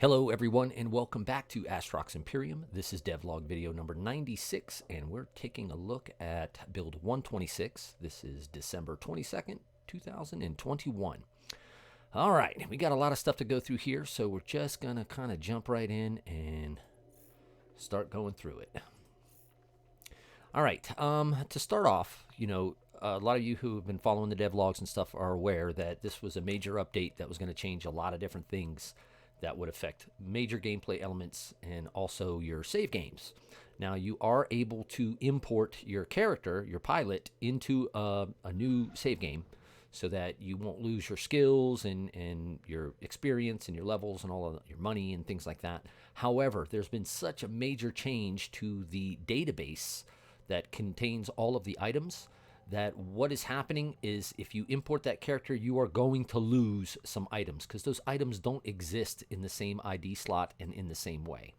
Hello everyone and welcome back to Astrox Imperium. This is devlog video number 96 and we're taking a look at build 126. This is December 22nd, 2021. All right, we got a lot of stuff to go through here, so we're just going to kind of jump right in and start going through it. All right, to start off, a lot of you who have been following the devlogs and stuff are aware that this was a major update that was going to change a lot of different things that would affect major gameplay elements and also your save games. Now, you are able to import your character, your pilot, into a new save game so that you won't lose your skills and your experience and your levels and all of your money and things like that. However, there's been such a major change to the database that contains all of the items that what is happening is if you import that character, you are going to lose some items because those items don't exist in the same ID slot and in the same way.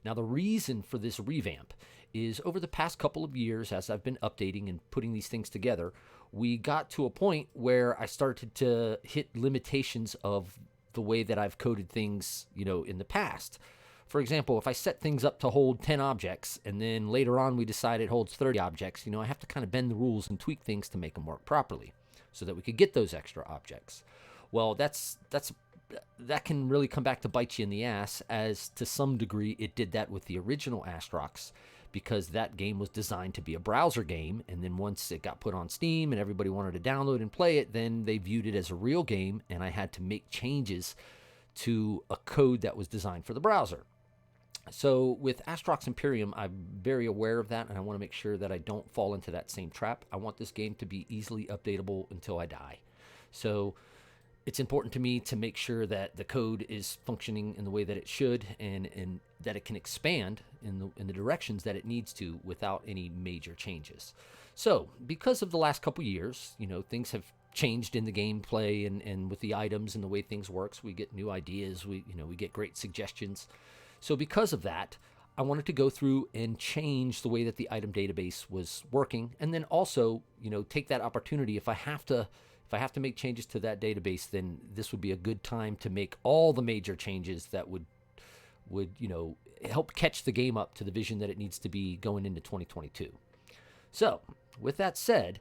Now, the reason for this revamp is over the past couple of years, as I've been updating and putting these things together, we got to a point where I started to hit limitations of the way that I've coded things, in the past. For example, if I set things up to hold 10 objects and then later on we decide it holds 30 objects, I have to kind of bend the rules and tweak things to make them work properly so that we could get those extra objects. Well, that can really come back to bite you in the ass, as to some degree it did that with the original Astrox, because that game was designed to be a browser game, and then once it got put on Steam and everybody wanted to download and play it, then they viewed it as a real game, and I had to make changes to a code that was designed for the browser. So with Astrox Imperium, I'm very aware of that, and I want to make sure that I don't fall into that same trap. I want this game to be easily updatable until I die. So it's important to me to make sure that the code is functioning in the way that it should, and that it can expand in the directions that it needs to without any major changes. So because of the last couple years, things have changed in the gameplay and with the items and the way things works. We get new ideas. We get great suggestions. So because of that, I wanted to go through and change the way that the item database was working, and then also, take that opportunity. If I have to make changes to that database, then this would be a good time to make all the major changes that would help catch the game up to the vision that it needs to be going into 2022. So, with that said,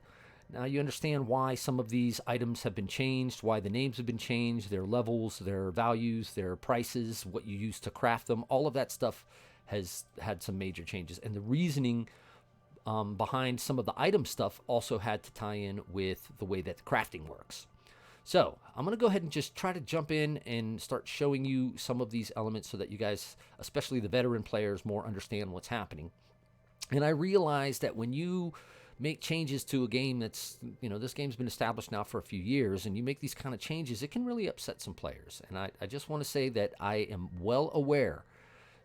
now you understand why some of these items have been changed, why the names have been changed, their levels, their values, their prices, what you use to craft them. All of that stuff has had some major changes. And the reasoning behind some of the item stuff also had to tie in with the way that crafting works. So I'm going to go ahead and just try to jump in and start showing you some of these elements so that you guys, especially the veteran players, more understand what's happening. And I realize that when you make changes to a game that's, this game's been established now for a few years, and you make these kind of changes, it can really upset some players. And I just want to say that I am well aware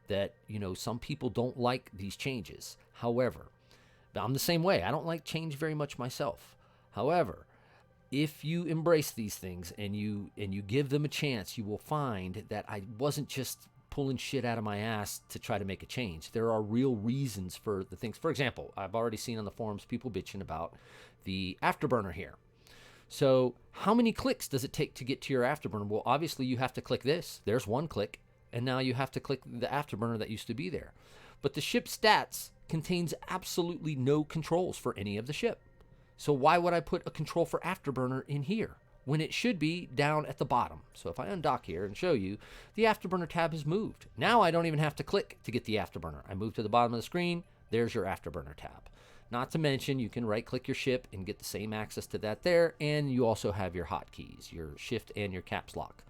that, some people don't like these changes. However, I'm the same way. I don't like change very much myself. However, if you embrace these things and you give them a chance, you will find that I wasn't just pulling shit out of my ass to try to make a change. There are real reasons for the things. For example, I've already seen on the forums people bitching about the afterburner here. So how many clicks does it take to get to your afterburner? Well, obviously you have to click this. There's one click. And now you have to click the afterburner that used to be there. But the ship stats contains absolutely no controls for any of the ship. So why would I put a control for afterburner in here when it should be down at the bottom? So if I undock here and show you, the afterburner tab has moved. Now I don't even have to click to get the afterburner. I move to the bottom of the screen. There's your afterburner tab. Not to mention, you can right-click your ship and get the same access to that there, and you also have your hotkeys, your shift and your caps lock.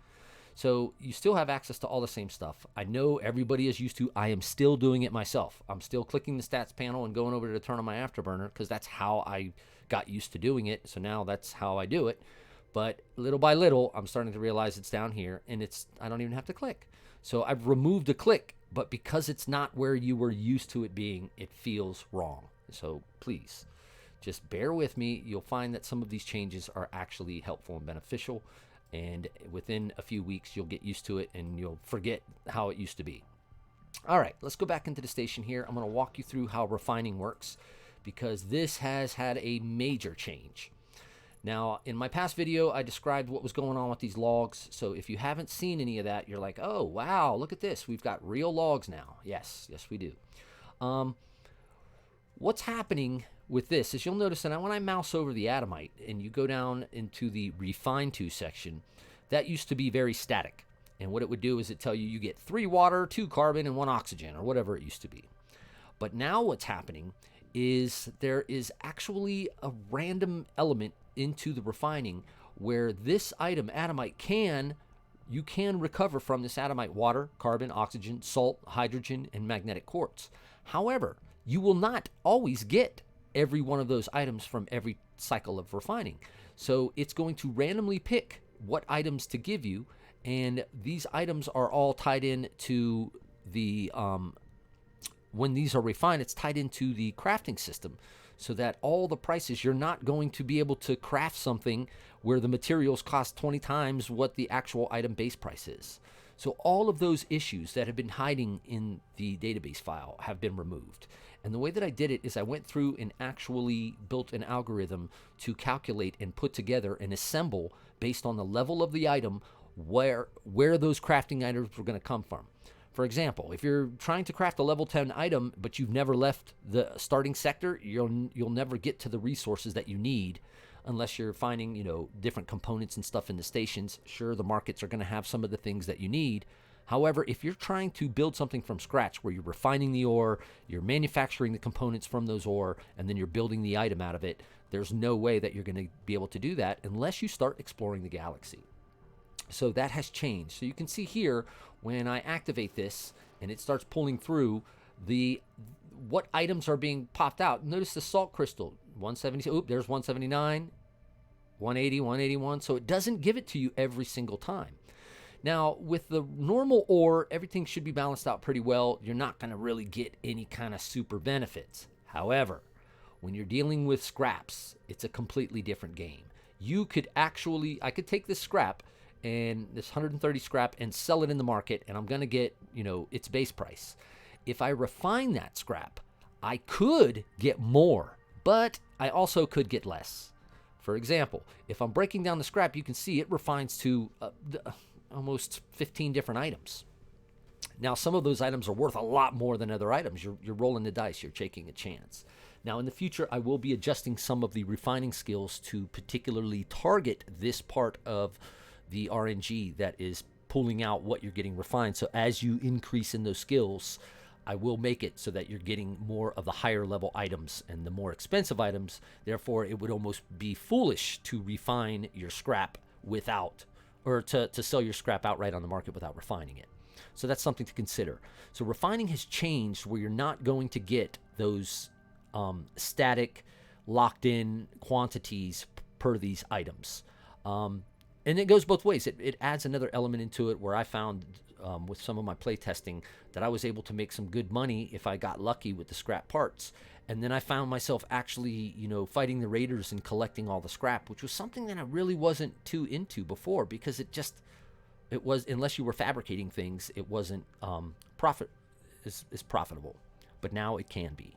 So you still have access to all the same stuff. I know everybody is used to. I am still doing it myself. I'm still clicking the stats panel and going over to turn on my afterburner because that's how I got used to doing it. So now that's how I do it. But little by little, I'm starting to realize it's down here, and I don't even have to click. So I've removed a click, but because it's not where you were used to it being, it feels wrong. So please, just bear with me. You'll find that some of these changes are actually helpful and beneficial. And within a few weeks, you'll get used to it and you'll forget how it used to be. All right, let's go back into the station here. I'm going to walk you through how refining works because this has had a major change. Now, in my past video, I described what was going on with these logs. So if you haven't seen any of that, you're like, oh, wow, look at this. We've got real logs now. Yes, we do. What's happening with this is you'll notice that when I mouse over the Atomite and you go down into the Refine To section, that used to be very static. And what it would do is it tell you get 3 water, 2 carbon, and 1 oxygen, or whatever it used to be. But now what's happening is there is actually a random element into the refining where this item, Atomite, you can recover from this Atomite water, carbon, oxygen, salt, hydrogen, and magnetic quartz. However, you will not always get every one of those items from every cycle of refining. So it's going to randomly pick what items to give you, and these items are all tied in to the when these are refined, it's tied into the crafting system, so that all the prices, you're not going to be able to craft something where the materials cost 20 times what the actual item base price is. So all of those issues that have been hiding in the database file have been removed. And the way that I did it is I went through and actually built an algorithm to calculate and put together and assemble, based on the level of the item, where those crafting items were going to come from. For example, if you're trying to craft a level 10 item, but you've never left the starting sector, you'll never get to the resources that you need unless you're finding, different components and stuff in the stations. Sure, the markets are going to have some of the things that you need. However, if you're trying to build something from scratch where you're refining the ore, you're manufacturing the components from those ore, and then you're building the item out of it, there's no way that you're going to be able to do that unless you start exploring the galaxy. So that has changed. So you can see here when I activate this and it starts pulling through what items are being popped out. Notice the salt crystal, 170. Oop, there's 179, 180, 181. So it doesn't give it to you every single time. Now, with the normal ore, everything should be balanced out pretty well. You're not going to really get any kind of super benefits. However, when you're dealing with scraps, it's a completely different game. I could take this scrap and this 130 scrap and sell it in the market, and I'm going to get, its base price. If I refine that scrap, I could get more, but I also could get less. For example, if I'm breaking down the scrap, you can see it refines to almost 15 different items. Now, some of those items are worth a lot more than other items. You're rolling the dice. You're taking a chance. Now, in the future, I will be adjusting some of the refining skills to particularly target this part of the RNG that is pulling out what you're getting refined. So as you increase in those skills, I will make it so that you're getting more of the higher level items and the more expensive items. Therefore, it would almost be foolish to refine your scrap to sell your scrap outright on the market without refining it. So that's something to consider. So refining has changed where you're not going to get those static, locked-in quantities per these items. And it goes both ways. It adds another element into it where I found with some of my play testing that I was able to make some good money if I got lucky with the scrap parts. And then I found myself actually, fighting the raiders and collecting all the scrap, which was something that I really wasn't too into before, because it was, unless you were fabricating things, it wasn't profitable. But now it can be.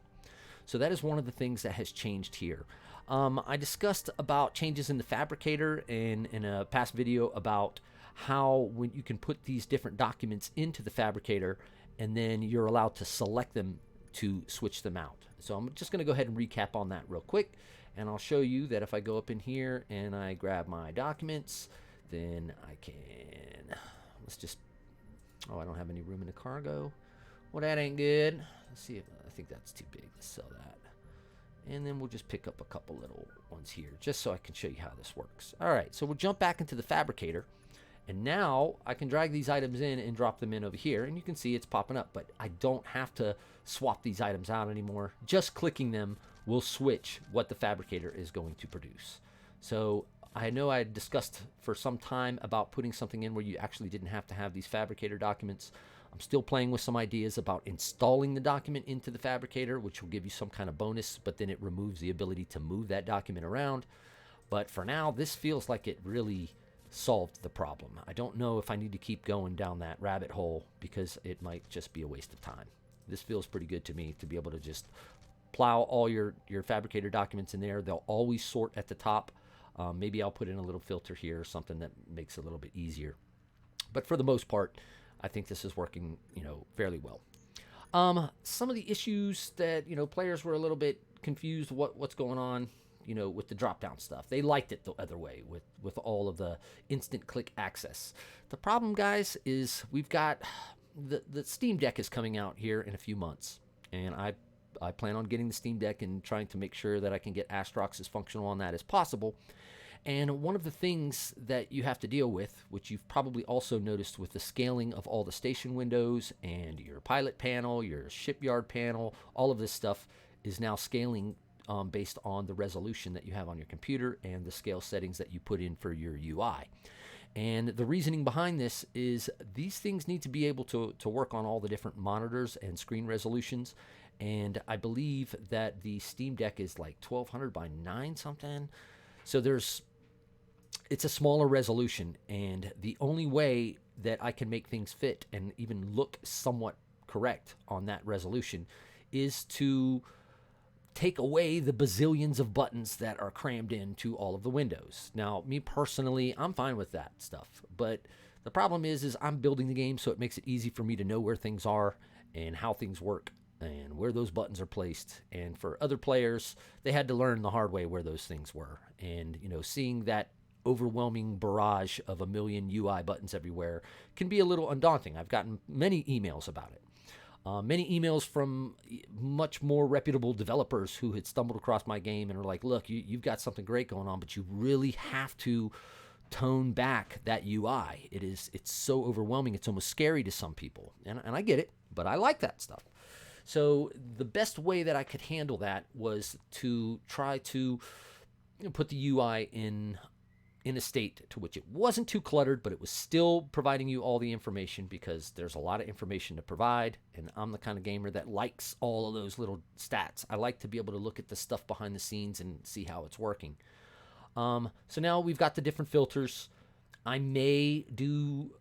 So that is one of the things that has changed here. I discussed about changes in the fabricator in a past video about how when you can put these different documents into the fabricator and then you're allowed to select them to switch them out. So I'm just going to go ahead and recap on that real quick, and I'll show you that if I go up in here and I grab my documents, then I can, I don't have any room in the cargo. Well, that ain't good. Let's see if, I think that's too big. Let's sell that. And then we'll just pick up a couple little ones here just so I can show you how this works. All right, so we'll jump back into the fabricator. And now I can drag these items in and drop them in over here. And you can see it's popping up. But I don't have to swap these items out anymore. Just clicking them will switch what the fabricator is going to produce. So I know I discussed for some time about putting something in where you actually didn't have to have these fabricator documents. I'm still playing with some ideas about installing the document into the fabricator, which will give you some kind of bonus, but then it removes the ability to move that document around. But for now, this feels like it really solved the problem. I don't know if I need to keep going down that rabbit hole because it might just be a waste of time. This feels pretty good to me to be able to just plow all your fabricator documents in there. They'll always sort at the top. Maybe I'll put in a little filter here or something that makes it a little bit easier. But for the most part, I think this is working, fairly well. Some of the issues that, players were a little bit confused what's going on, with the drop down stuff. They liked it the other way with all of the instant click access. The problem, guys, is we've got the Steam Deck is coming out here in a few months, and I plan on getting the Steam Deck and trying to make sure that I can get Astrox as functional on that as possible. And one of the things that you have to deal with, which you've probably also noticed with the scaling of all the station windows and your pilot panel, your shipyard panel, all of this stuff is now scaling based on the resolution that you have on your computer and the scale settings that you put in for your UI. And the reasoning behind this is these things need to be able to work on all the different monitors and screen resolutions. And I believe that the Steam Deck is like 1200 by 9 something. So it's a smaller resolution, and the only way that I can make things fit and even look somewhat correct on that resolution is to take away the bazillions of buttons that are crammed into all of the windows. Now, me personally, I'm fine with that stuff, but the problem is I'm building the game, so it makes it easy for me to know where things are and how things work and where those buttons are placed. And for other players, they had to learn the hard way where those things were. And, seeing that overwhelming barrage of a million UI buttons everywhere can be a little undaunting. I've gotten many emails about it. Many emails from much more reputable developers who had stumbled across my game and are like, look, you've got something great going on, but you really have to tone back that UI. It's so overwhelming. It's almost scary to some people. And I get it, but I like that stuff. So the best way that I could handle that was to try to put the UI in a state to which it wasn't too cluttered, but it was still providing you all the information, because there's a lot of information to provide, and I'm the kind of gamer that likes all of those little stats. I like to be able to look at the stuff behind the scenes and see how it's working. So now we've got the different filters. I may do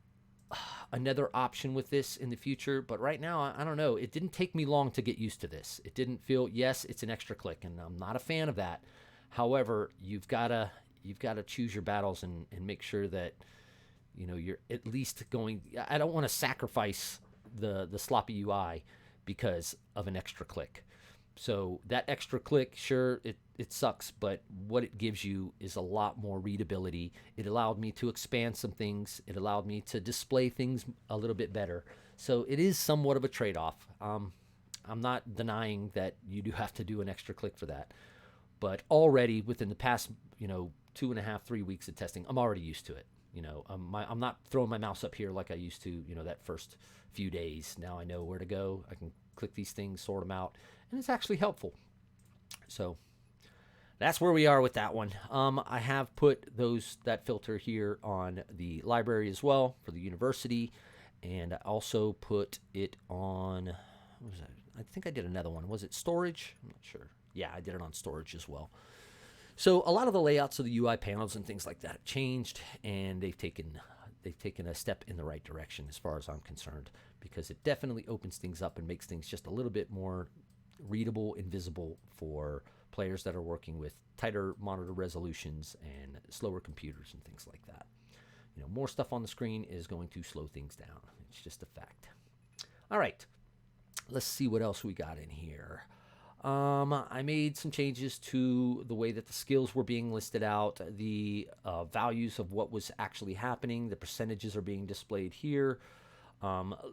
another option with this in the future, but right now, I don't know. It didn't take me long to get used to this. It didn't feel, yes, it's an extra click, and I'm not a fan of that. However, you've got to choose your battles and make sure that you're at least going. I don't want to sacrifice the sloppy UI because of an extra click. So that extra click, sure, it sucks, but what it gives you is a lot more readability. It allowed me to expand some things. It allowed me to display things a little bit better. So it is somewhat of a trade-off. I'm not denying that you do have to do an extra click for that. But already within the past, 2.5, 3 weeks of testing, I'm already used to it. I'm not throwing my mouse up here like I used to, that first few days. Now I know where to go. I can click these things, sort them out, and it's actually helpful. So that's where we are with that one. I have put that filter here on the library as well for the university, and I also put it on, what was that? I think I did another one. Was it storage? I'm not sure. Yeah, I did it on storage as well. So a lot of the layouts of the UI panels and things like that have changed, and they've taken a step in the right direction as far as I'm concerned, because it definitely opens things up and makes things just a little bit more readable and visible for players that are working with tighter monitor resolutions and slower computers and things like that. More stuff on the screen is going to slow things down. It's just a fact. All right, let's see what else we got in here. I made some changes to the way that the skills were being listed out, the values of what was actually happening, the percentages are being displayed here,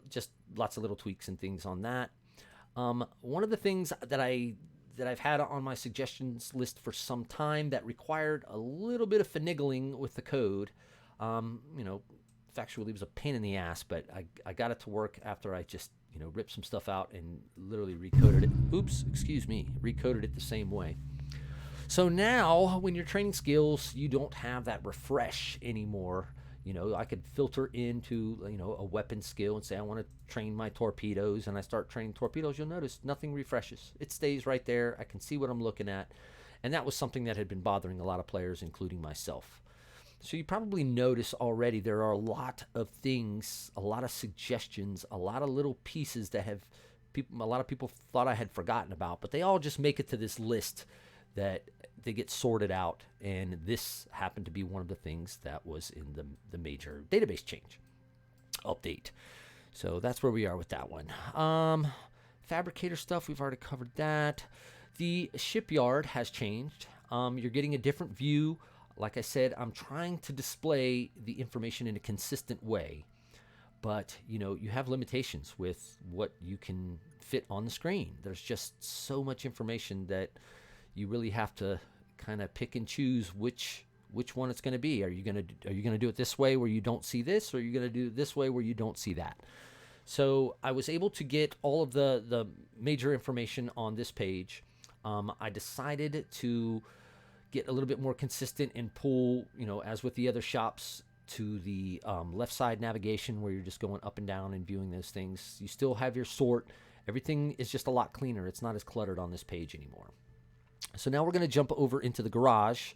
just lots of little tweaks and things on that. One of the things that I've had on my suggestions list for some time that required a little bit of finagling with the code, factually it was a pain in the ass, but I got it to work after I just ripped some stuff out and literally recoded it. Recoded it the same way. So now when you're training skills, you don't have that refresh anymore. I could filter into, a weapon skill and say, I want to train my torpedoes, and I start training torpedoes. You'll notice nothing refreshes. It stays right there. I can see what I'm looking at. And that was something that had been bothering a lot of players, including myself. So you probably notice already there are a lot of things, a lot of suggestions, a lot of little pieces that a lot of people thought I had forgotten about, but they all just make it to this list that they get sorted out, and this happened to be one of the things that was in the major database change update. So that's where we are with that one. Fabricator stuff, we've already covered that. The shipyard has changed. You're getting a different view. Like I said, I'm trying to display the information in a consistent way, but you have limitations with what you can fit on the screen. There's just so much information that you really have to kind of pick and choose which one it's going to be. Are you going to do it this way where you don't see this, or are you going to do it this way where you don't see that? So I was able to get all of the major information on this page. I decided to get a little bit more consistent and pull, as with the other shops, to the left side navigation where you're just going up and down and viewing those things. You still have your sort. Everything is just a lot cleaner. It's not as cluttered on this page anymore. So now we're going to jump over into the garage,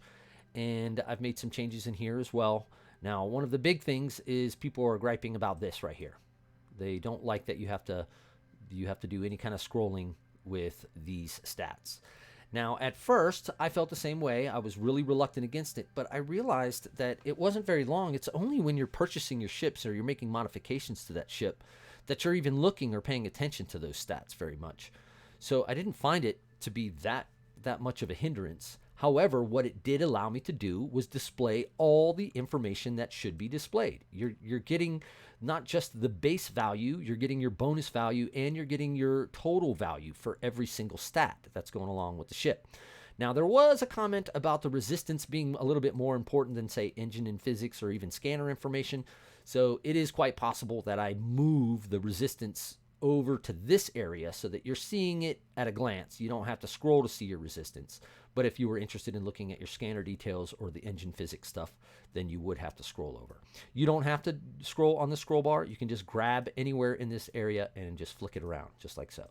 and I've made some changes in here as well. Now, one of the big things is people are griping about this right here. They don't like that you have to do any kind of scrolling with these stats. Now, at first, I felt the same way. I was really reluctant against it, but I realized that it wasn't very long. It's only when you're purchasing your ships or you're making modifications to that ship that you're even looking or paying attention to those stats very much. So I didn't find it to be that much of a hindrance. However, what it did allow me to do was display all the information that should be displayed. You're getting not just the base value, you're getting your bonus value, and you're getting your total value for every single stat that's going along with the ship. Now, there was a comment about the resistance being a little bit more important than, say, engine and physics or even scanner information. So it is quite possible that I move the resistance over to this area so that you're seeing it at a glance. You don't have to scroll to see your resistance. But if you were interested in looking at your scanner details or the engine physics stuff, then you would have to scroll over. You don't have to scroll on the scroll bar. You can just grab anywhere in this area and just flick it around, just like so.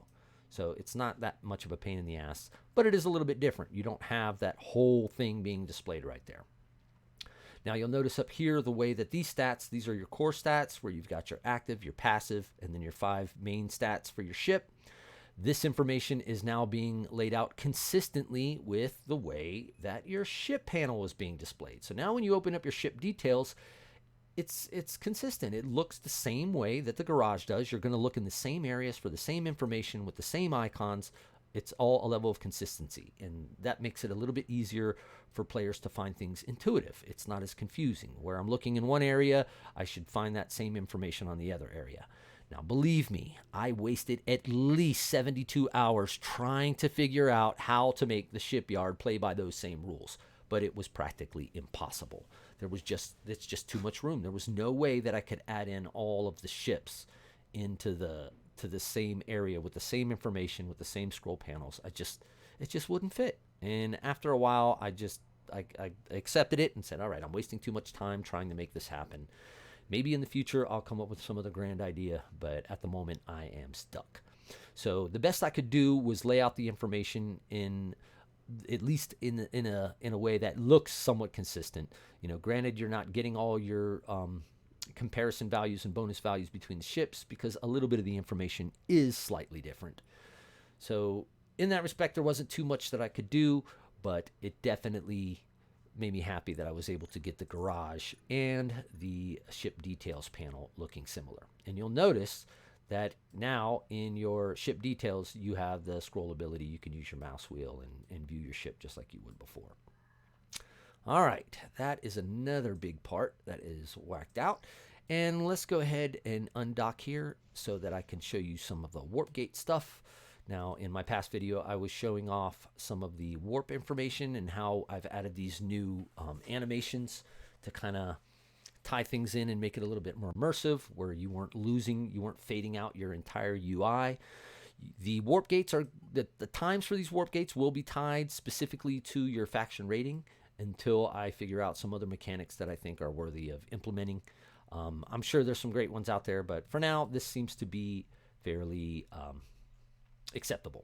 So it's not that much of a pain in the ass, but it is a little bit different. You don't have that whole thing being displayed right there. Now, you'll notice up here the way that these stats, these are your core stats where you've got your active, your passive, and then your 5 main stats for your ship. This information is now being laid out consistently with the way that your ship panel is being displayed. So now when you open up your ship details, it's consistent. It looks the same way that the garage does. You're going to look in the same areas for the same information with the same icons. It's all a level of consistency, and that makes it a little bit easier for players to find things intuitive. It's not as confusing. Where I'm looking in one area, I should find that same information on the other area. Now, believe me, I wasted at least 72 hours trying to figure out how to make the shipyard play by those same rules, but it was practically impossible. It's just too much room. There was no way that I could add in all of the ships into the same area with the same information, with the same scroll panels. It just wouldn't fit. And after a while, I accepted it and said, all right, I'm wasting too much time trying to make this happen. Maybe in the future, I'll come up with some other grand idea, but at the moment, I am stuck. So the best I could do was lay out the information in at least in a way that looks somewhat consistent. Granted, you're not getting all your comparison values and bonus values between the ships because a little bit of the information is slightly different. So in that respect, there wasn't too much that I could do, but it definitely made me happy that I was able to get the garage and the ship details panel looking similar. And you'll notice that now in your ship details, you have the scroll ability. You can use your mouse wheel and view your ship just like you would before. All right, that is another big part that is whacked out. And let's go ahead and undock here so that I can show you some of the warp gate stuff. Now, in my past video, I was showing off some of the warp information and how I've added these new animations to kind of tie things in and make it a little bit more immersive, where you weren't fading out your entire UI. The warp gates are, the times for these warp gates will be tied specifically to your faction rating until I figure out some other mechanics that I think are worthy of implementing. I'm sure there's some great ones out there, but for now, this seems to be fairly acceptable.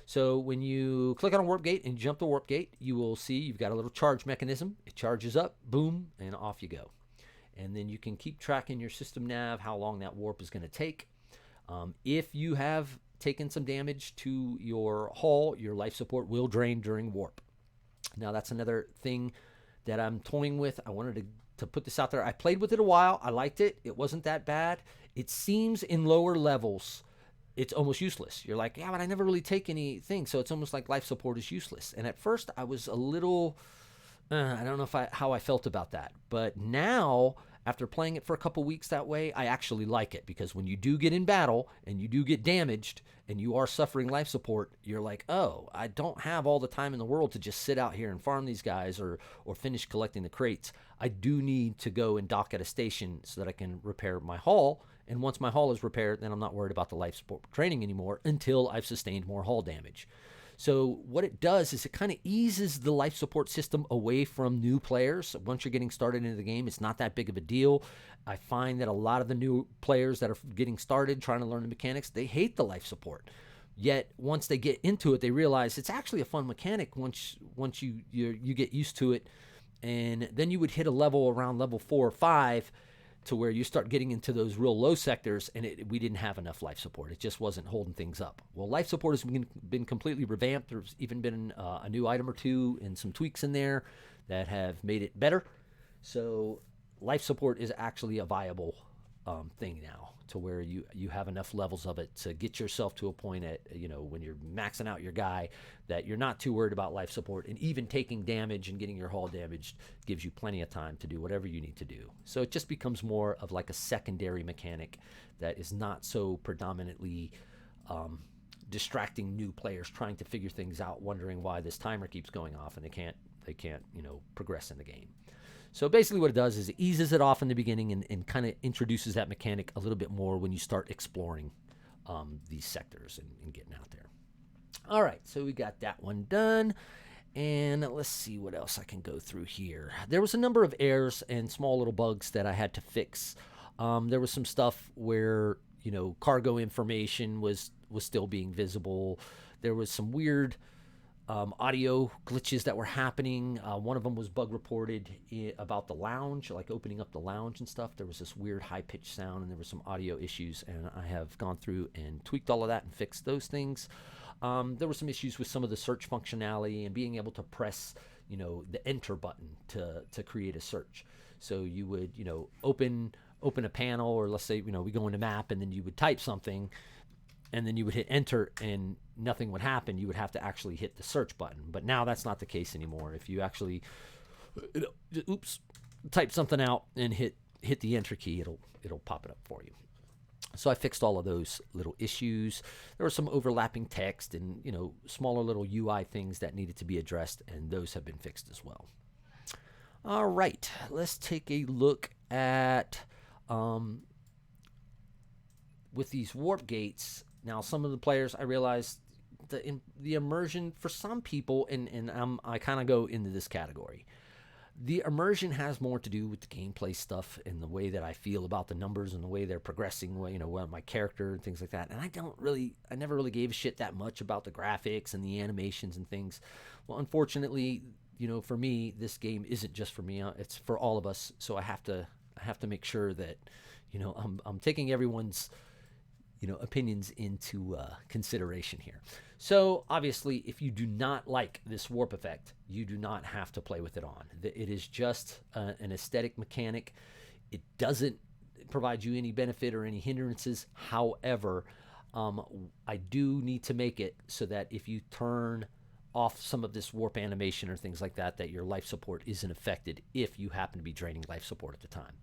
So when you click on a warp gate and jump the warp gate, you will see you've got a little charge mechanism. It charges up, boom, and off you go. And then you can keep tracking your system nav, how long that warp is going to take. If you have taken some damage to your hull, your life support will drain during warp. Now, that's another thing that I'm toying with. I wanted to put this out there. I played with it a while. I liked it. It wasn't that bad. It seems in lower levels, it's almost useless. You're like, yeah, but I never really take anything. So it's almost like life support is useless. And at first, I was a little, I don't know how I felt about that. But now, after playing it for a couple weeks that way, I actually like it, because when you do get in battle and you do get damaged and you are suffering life support, you're like, oh, I don't have all the time in the world to just sit out here and farm these guys or finish collecting the crates. I do need to go and dock at a station so that I can repair my hull. And once my hull is repaired, then I'm not worried about the life support training anymore until I've sustained more hull damage. So what it does is it kind of eases the life support system away from new players. Once you're getting started into the game, it's not that big of a deal. I find that a lot of the new players that are getting started trying to learn the mechanics, they hate the life support. Yet once they get into it, they realize it's actually a fun mechanic once you get used to it. And then you would hit a level around level 4 or 5 to where you start getting into those real low sectors, and we didn't have enough life support. It just wasn't holding things up. Well, life support has been completely revamped. There's even been a new item or two and some tweaks in there that have made it better. So life support is actually a viable thing now, to where you have enough levels of it to get yourself to a point at, when you're maxing out your guy, that you're not too worried about life support, and even taking damage and getting your hull damaged gives you plenty of time to do whatever you need to do. So it just becomes more of like a secondary mechanic that is not so predominantly distracting new players trying to figure things out, wondering why this timer keeps going off and they can't progress in the game. So basically what it does is it eases it off in the beginning and kind of introduces that mechanic a little bit more when you start exploring these sectors and getting out there. All right, so we got that one done. And let's see what else I can go through here. There was a number of errors and small little bugs that I had to fix. There was some stuff where, cargo information was still being visible. There was some weird audio glitches that were happening. One of them was bug reported about the lounge, like opening up the lounge and stuff. There was this weird high-pitched sound, and there were some audio issues, and I have gone through and tweaked all of that and fixed those things. There were some issues with some of the search functionality and being able to press, the enter button to create a search. So you would, open a panel, or let's say, we go into map, and then you would type something, and then you would hit enter and nothing would happen. You would have to actually hit the search button. But now that's not the case anymore. If you actually, type something out and hit the enter key, it'll pop it up for you. So I fixed all of those little issues. There was some overlapping text and, smaller little UI things that needed to be addressed, and those have been fixed as well. All right, let's take a look at, with these warp gates. Now, some of the players, I realized the immersion for some people, and I kind of go into this category. The immersion has more to do with the gameplay stuff and the way that I feel about the numbers and the way they're progressing, my character and things like that. And I never really gave a shit that much about the graphics and the animations and things. Well, unfortunately, for me, this game isn't just for me. It's for all of us. So I have to make sure that, I'm taking everyone's opinions into consideration here. So obviously, if you do not like this warp effect, you do not have to play with it on. It is just an aesthetic mechanic. It doesn't provide you any benefit or any hindrances. However, I do need to make it so that if you turn off some of this warp animation or things like that, that your life support isn't affected if you happen to be draining life support at the time.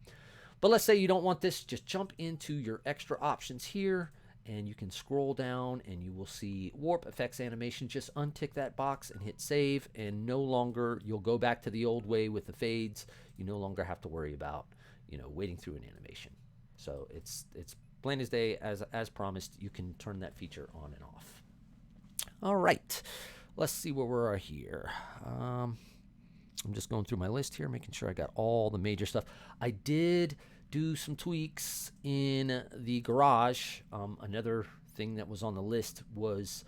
But let's say you don't want this, just jump into your extra options here, and you can scroll down and you will see warp effects animation. Just untick that box and hit save, and no longer, you'll go back to the old way with the fades. You no longer have to worry about, waiting through an animation. So it's plain as day, as promised. You can turn that feature on and off. All right, let's see where we are here. I'm just going through my list here, making sure I got all the major stuff. I did do some tweaks in the garage. Another thing that was on the list was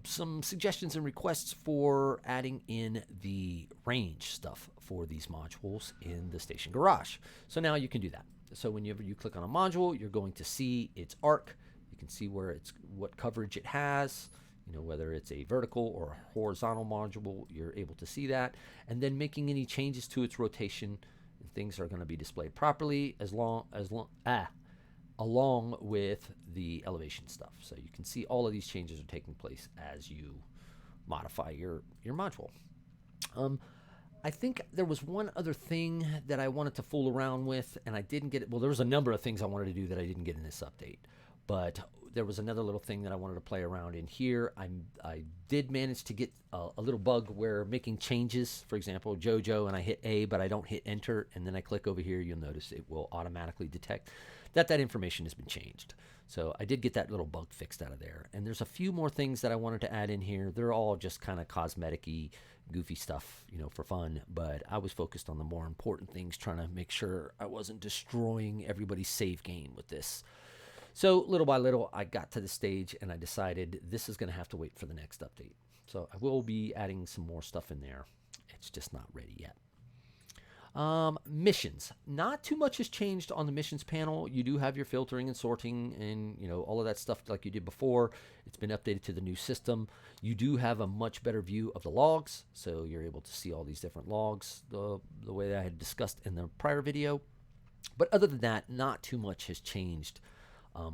some suggestions and requests for adding in the range stuff for these modules in the station garage. So now you can do that. So whenever you click on a module, you're going to see its arc. You can see what coverage it has. whether it's a vertical or a horizontal module, you're able to see that. And then making any changes to its rotation, things are going to be displayed properly along with the elevation stuff. So you can see all of these changes are taking place as you modify your module. I think there was one other thing that I wanted to fool around with, and I didn't get it. Well, there was a number of things I wanted to do that I didn't get in this update, but there was another little thing that I wanted to play around in here. I did manage to get a little bug where making changes, for example, JoJo, and I hit A, but I don't hit enter, and then I click over here, you'll notice it will automatically detect that information has been changed. So I did get that little bug fixed out of there. And there's a few more things that I wanted to add in here. They're all just kind of cosmetic-y, goofy stuff, for fun. But I was focused on the more important things, trying to make sure I wasn't destroying everybody's save game with this. So little by little, I got to the stage and I decided this is going to have to wait for the next update. So I will be adding some more stuff in there. It's just not ready yet. Missions. Not too much has changed on the missions panel. You do have your filtering and sorting and, all of that stuff like you did before. It's been updated to the new system. You do have a much better view of the logs. So you're able to see all these different logs the way that I had discussed in the prior video. But other than that, not too much has changed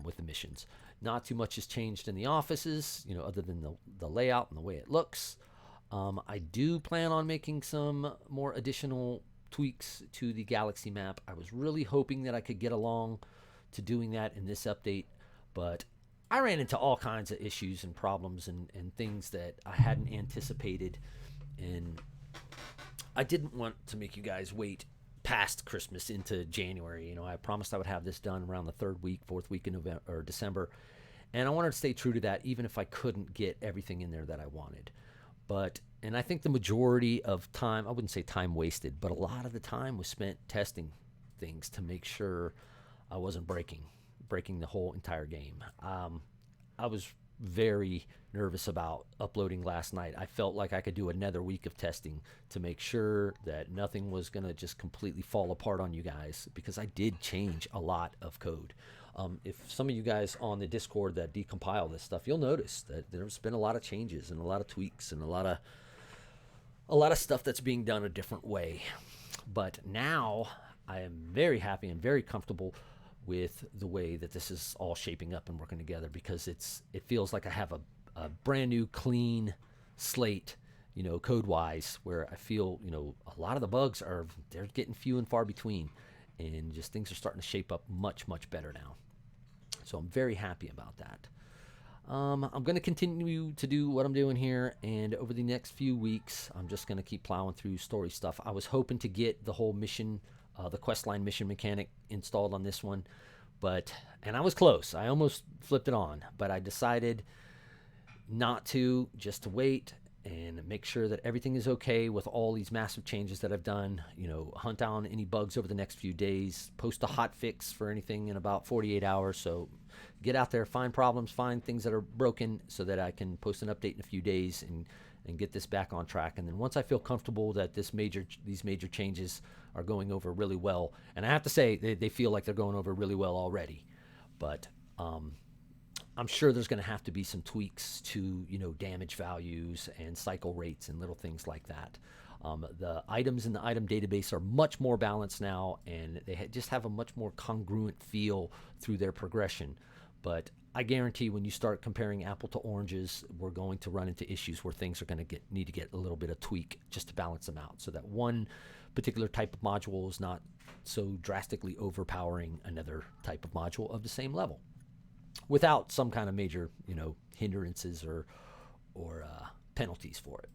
with the missions. Not too much has changed in the offices, other than the layout and the way it looks. I do plan on making some more additional tweaks to the galaxy map. I was really hoping that I could get along to doing that in this update, but I ran into all kinds of issues and problems and things that I hadn't anticipated, and I didn't want to make you guys wait past Christmas into January. I promised I would have this done around the 3rd week, 4th week in November or December, and I wanted to stay true to that even if I couldn't get everything in there that I wanted. And I think the majority of time, I wouldn't say time wasted, but a lot of the time was spent testing things to make sure I wasn't breaking the whole entire game. I was very nervous about uploading last night. I felt like I could do another week of testing to make sure that nothing was going to just completely fall apart on you guys, because I did change a lot of code. If some of you guys on the Discord that decompile this stuff, you'll notice that there's been a lot of changes and a lot of tweaks and a lot of stuff that's being done a different way. But now I am very happy and very comfortable with the way that this is all shaping up and working together, because it feels like I have a brand new clean slate, code wise, where I feel, a lot of the bugs they're getting few and far between, and just things are starting to shape up much, much better now. So I'm very happy about that. I'm going to continue to do what I'm doing here, and over the next few weeks, I'm just going to keep plowing through story stuff. I was hoping to get the whole mission, the questline mission mechanic installed on this one, and I was close. I almost flipped it on, but I decided not to, just to wait and make sure that everything is okay with all these massive changes that I've done. Hunt down any bugs over the next few days, post a hot fix for anything in about 48 hours. So get out there, find problems, find things that are broken, so that I can post an update in a few days and get this back on track. And then once I feel comfortable that these major changes are going over really well, and I have to say they feel like they're going over really well already, but I'm sure there's going to have to be some tweaks to, damage values and cycle rates and little things like that. The items in the item database are much more balanced now, and they just have a much more congruent feel through their progression. But I guarantee when you start comparing apple to oranges, we're going to run into issues where things are going to need to get a little bit of tweak just to balance them out, so that one particular type of module is not so drastically overpowering another type of module of the same level, without some kind of major, hindrances or penalties for it.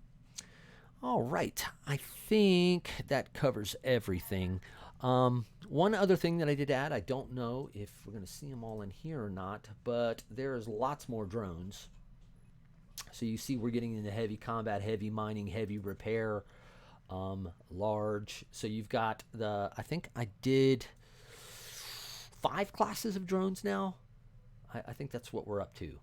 All right, I think that covers everything. One other thing that I did add, I don't know if we're going to see them all in here or not, but there's lots more drones. So you see we're getting into heavy combat, heavy mining, heavy repair, large. So you've got I think I did 5 classes of drones now. I think that's what we're up to.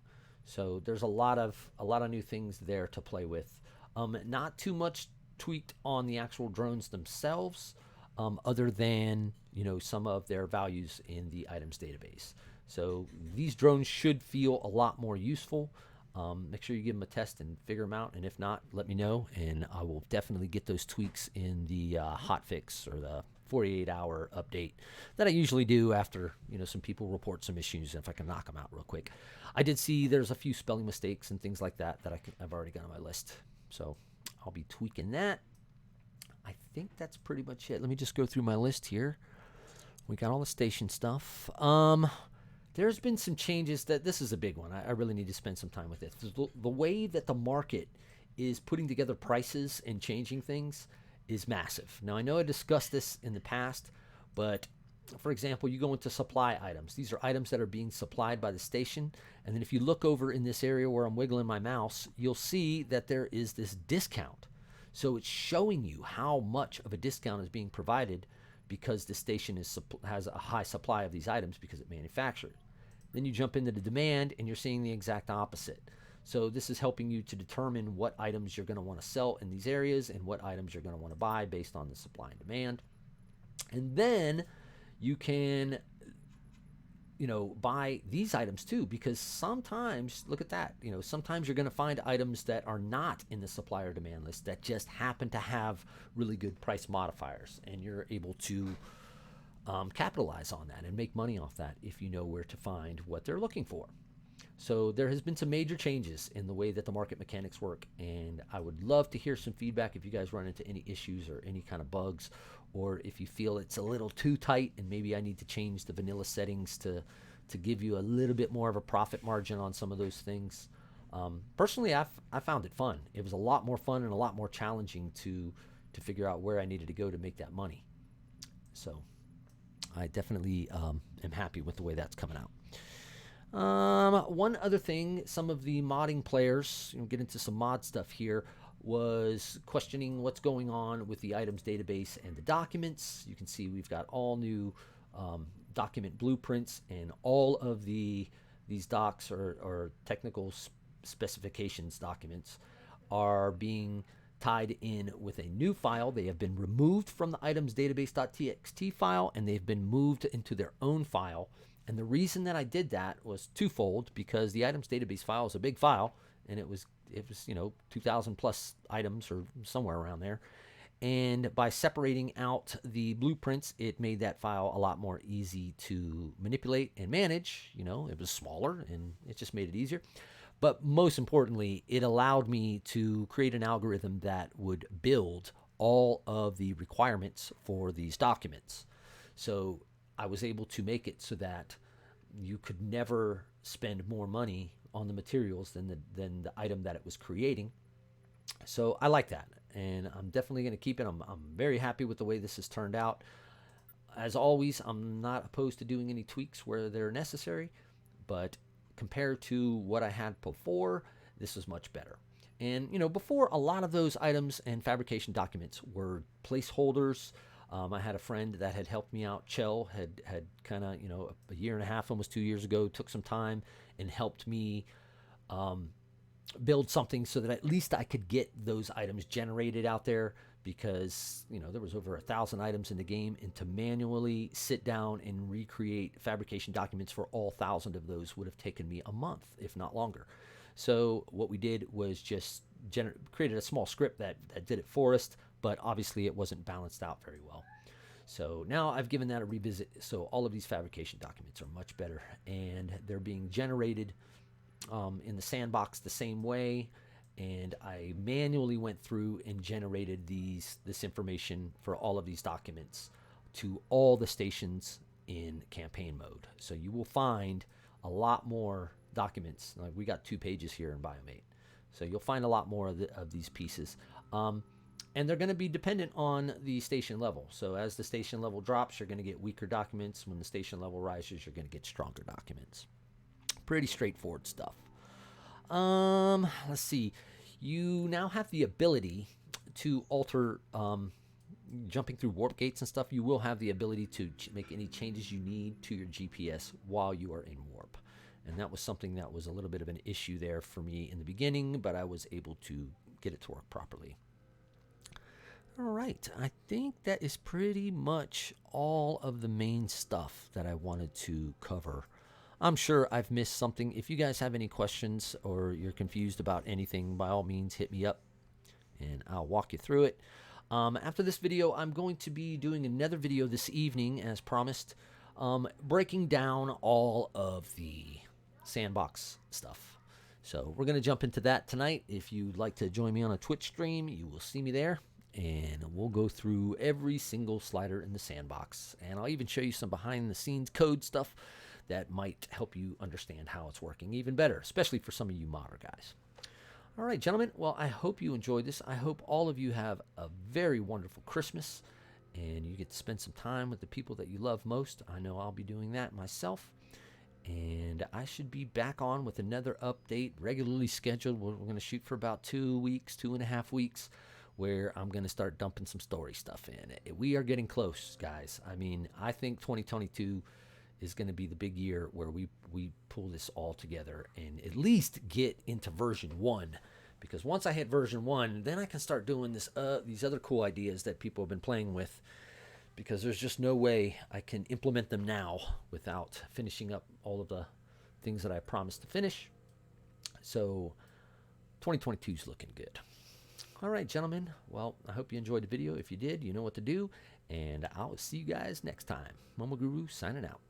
So there's a lot of new things there to play with. Not too much tweaked on the actual drones themselves, other than some of their values in the items database. So these drones should feel a lot more useful. Make sure you give them a test and figure them out. And if not, let me know, and I will definitely get those tweaks in the hot fix or the 48-hour update that I usually do after some people report some issues, and if I can knock them out real quick. I did see there's a few spelling mistakes and things like that I've already got on my list, so I'll be tweaking that. I think that's pretty much it. Let me just go through my list here. We got all the station stuff. There's been some changes this is a big one. I really need to spend some time with this. The way that the market is putting together prices and changing things is massive. Now, I know I discussed this in the past, but for example, you go into supply items. These are items that are being supplied by the station. And then if you look over in this area where I'm wiggling my mouse, you'll see that there is this discount. So it's showing you how much of a discount is being provided because the station has a high supply of these items because it manufactured. Then you jump into the demand and you're seeing the exact opposite. So this is helping you to determine what items you're going to want to sell in these areas and what items you're going to want to buy based on the supply and demand. And then you can buy these items too, because sometimes, look at that, sometimes you're going to find items that are not in the supply or demand list that just happen to have really good price modifiers, and you're able to capitalize on that and make money off that if you know where to find what they're looking for. So there has been some major changes in the way that the market mechanics work, and I would love to hear some feedback if you guys run into any issues or any kind of bugs, or if you feel it's a little too tight and maybe I need to change the vanilla settings to give you a little bit more of a profit margin on some of those things. Personally, I found it fun. It was a lot more fun and a lot more challenging to figure out where I needed to go to make that money. So I definitely am happy with the way that's coming out. One other thing, some of the modding players, get into some mod stuff here, was questioning what's going on with the items database and the documents. You can see we've got all new document blueprints, and all of these docs or technical specifications documents are being tied in with a new file. They have been removed from the items database.txt file, and they've been moved into their own file. And the reason that I did that was twofold, because the items database file is a big file, and it was 2,000 plus items or somewhere around there. And by separating out the blueprints, it made that file a lot more easy to manipulate and manage. It was smaller and it just made it easier. But most importantly, it allowed me to create an algorithm that would build all of the requirements for these documents. So I was able to make it so that you could never spend more money on the materials than the item that it was creating. So I like that, and I'm definitely going to keep it. I'm very happy with the way this has turned out. As always, I'm not opposed to doing any tweaks where they're necessary, but compared to what I had before, this is much better. And before, a lot of those items and fabrication documents were placeholders. I had a friend that had helped me out. Chell had kind of, a year and a half, almost 2 years ago, took some time and helped me build something so that at least I could get those items generated out there, because, there was over 1,000 items in the game, and to manually sit down and recreate fabrication documents for all 1,000 of those would have taken me a month, if not longer. So what we did was just created a small script that did it for us, but obviously it wasn't balanced out very well. So now I've given that a revisit. So all of these fabrication documents are much better, and they're being generated in the sandbox the same way. And I manually went through and generated this information for all of these documents to all the stations in campaign mode. So you will find a lot more documents. Like, we got 2 pages here in Biomate. So you'll find a lot more of these pieces. And they're going to be dependent on the station level. So as the station level drops, you're going to get weaker documents. When the station level rises, you're going to get stronger documents. Pretty straightforward stuff. Let's see. You now have the ability to alter, jumping through warp gates and stuff. You will have the ability to make any changes you need to your GPS while you are in warp. And that was something that was a little bit of an issue there for me in the beginning, but I was able to get it to work properly. All right, I think that is pretty much all of the main stuff that I wanted to cover. I'm sure I've missed something. If you guys have any questions or you're confused about anything, by all means, hit me up and I'll walk you through it. After this video, I'm going to be doing another video this evening, as promised, breaking down all of the sandbox stuff. So we're going to jump into that tonight. If you'd like to join me on a Twitch stream, you will see me there. And we'll go through every single slider in the sandbox. And I'll even show you some behind-the-scenes code stuff that might help you understand how it's working even better, especially for some of you modder guys. All right, gentlemen. Well, I hope you enjoyed this. I hope all of you have a very wonderful Christmas and you get to spend some time with the people that you love most. I know I'll be doing that myself. And I should be back on with another update, regularly scheduled. We're going to shoot for about 2 weeks, 2.5 weeks, where I'm going to start dumping some story stuff in. We are getting close, guys. I mean, I think 2022 is going to be the big year where we pull this all together and at least get into version 1. Because once I hit version 1, then I can start doing these other cool ideas that people have been playing with. Because there's just no way I can implement them now without finishing up all of the things that I promised to finish. So 2022 is looking good. All right, gentlemen. Well, I hope you enjoyed the video. If you did, you know what to do. And I'll see you guys next time. Momo Guru signing out.